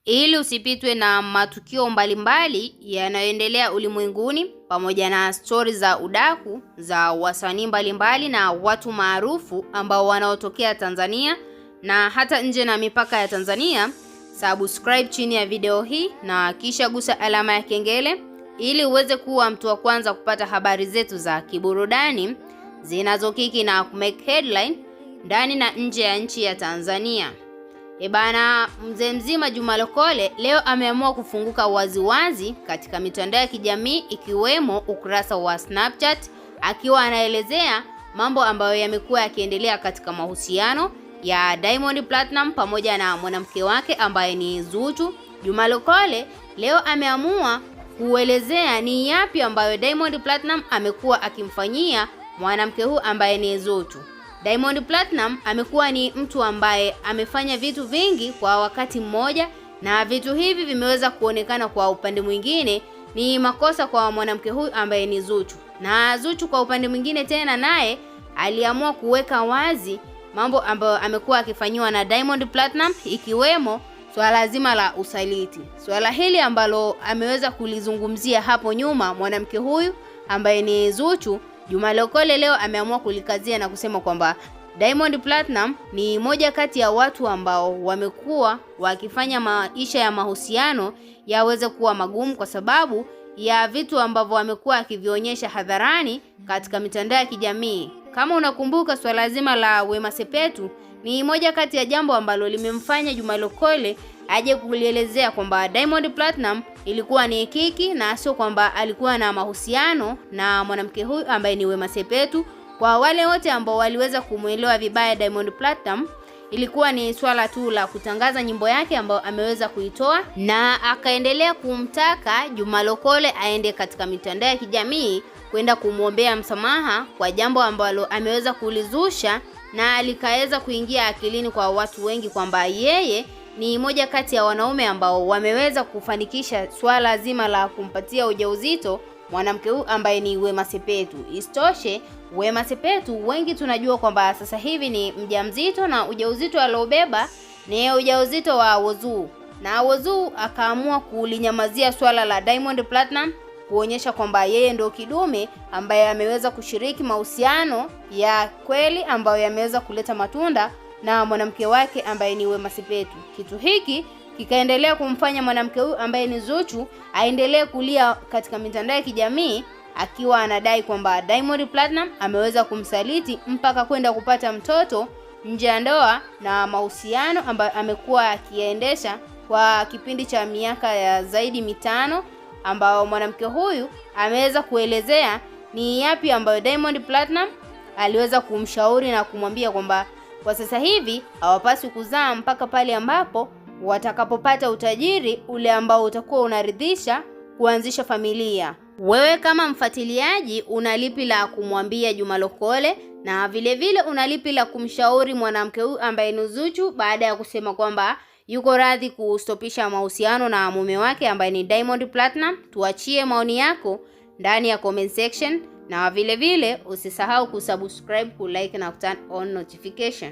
ili usipitwe na matukio mbalimbali yanayoendelea ulimwenguni pamoja na stori za udaku za wasanii mbalimbali na watu maarufu ambao wanaotokea Tanzania na hata nje na mipaka ya Tanzania, subscribe chini ya video hii na kisha gusa alama ya kengele ili uweze kuwa mtu wa kwanza kupata habari zetu za kiburudani zinazokiki na kumake headline ndani na nje ya nchi ya Tanzania. Bana, mzee mzima Juma Lokole leo ameamua kufunguka waziwazi katika mitandao ya kijamii ikiwemo ukurasa wa Snapchat, akiwa anaelezea mambo ambayo yamekuwa yakiendelea katika mahusiano ya Diamond Platinum pamoja na mwanamke wake ambaye ni Zuchu. Juma Lokole leo ameamua kuelezea ni yapi ambayo Diamond Platinum amekuwa akimfanyia mwanamke huu ambaye ni Zuchu. Diamond Platinum amekuwa ni mtu ambaye amefanya vitu vingi kwa wakati mmoja, na vitu hivi vimeweza kuonekana kwa upande mwingine ni makosa kwa mwanamke huyu ambaye ni Zuchu. Na Zuchu kwa upande mwingine tena naye aliamua kuweka wazi mambo ambayo amekuwa akifanywa na Diamond Platinum, ikiwemo swala zima la usaliti. Swala hili ambalo ameweza kulizungumzia hapo nyuma mwanamke huyu ambaye ni Zuchu, Juma Lokole leo ameamua kulikazia na kusema kwamba Diamond Platinum ni moja kati ya watu ambao wamekuwa wakifanya maisha ya mahusiano yaweze kuwa magumu kwa sababu ya vitu ambavyo amekuwa akivionyesha hadharani katika mitandao ya kijamii. Kama unakumbuka, swala zima la Wema Sepetu ni moja kati ya jambo ambalo limemfanya Juma Lokole aje kulielezea kwamba Diamond Platinum ilikuwa ni kiki na sio kwamba alikuwa na mahusiano na mwanamke huyu ambaye ni Wema Sepetu. Kwa wale wote ambao waliweza kumuelewa vibaya Diamond Platinum, ilikuwa ni swala tu la kutangaza nyimbo yake ambayo ameweza kuitoa, na akaendelea kumtaka Juma Lokole aende katika mitandao ya kijamii kwenda kumwombea msamaha kwa jambo ambalo ameweza kulizusha, na alikaweza kuingia akilini kwa watu wengi kwamba yeye ni moja kati ya wanaume ambao wameweza kufanikisha swala zima la kumpatia ujauzito mwanamke huyu ambaye ni Wema Sepetu. Isitoshe, Wema Sepetu wengi tunajua kwamba sasa hivi ni mjamzito, na ujauzito aliobeba ni ujauzito wa Whozu, na Whozu akaamua kulinyamazia swala la Diamond Platinum, kuonyesha kwamba yeye ndio kidume ambaye ameweza kushiriki mahusiano ya kweli ambayo yameweza kuleta matunda na mwanamke wake ambaye ni Wema Sepetu. Kitu hiki kikaendelea kumfanya mwanamke huyu ambaye ni Zuchu aendelee kulia katika mitandao ya kijamii akiwa anadai kwamba Diamond Platinum ameweza kumsaliti mpaka kwenda kupata mtoto nje ya ndoa na mahusiano ambayo amekuwa akiendesha kwa kipindi cha miaka ya zaidi mitano, ambao mwanamke huyu ameweza kuelezea ni yapi ambayo Diamond Platinum aliweza kumshauri na kumwambia kwamba kwa sasa hivi hawapaswi kuzaa mpaka pale ambapo watakapopata utajiri ule ambao utakuwa unaridhisha kuanzisha familia. Wewe kama mfuatiliaji una lipi la kumwambia Juma Lokole, na vile vile una lipi la kumshauri mwanamke huyu ambaye ni Zuchu baada ya kusema kwamba yuko radhi kustopisha mahusiano na mume wake ambaye ni Diamond Platinum? Tuachie maoni yako ndani ya comment section, na vile vile usisahau kusubscribe, kulike na turn on notification.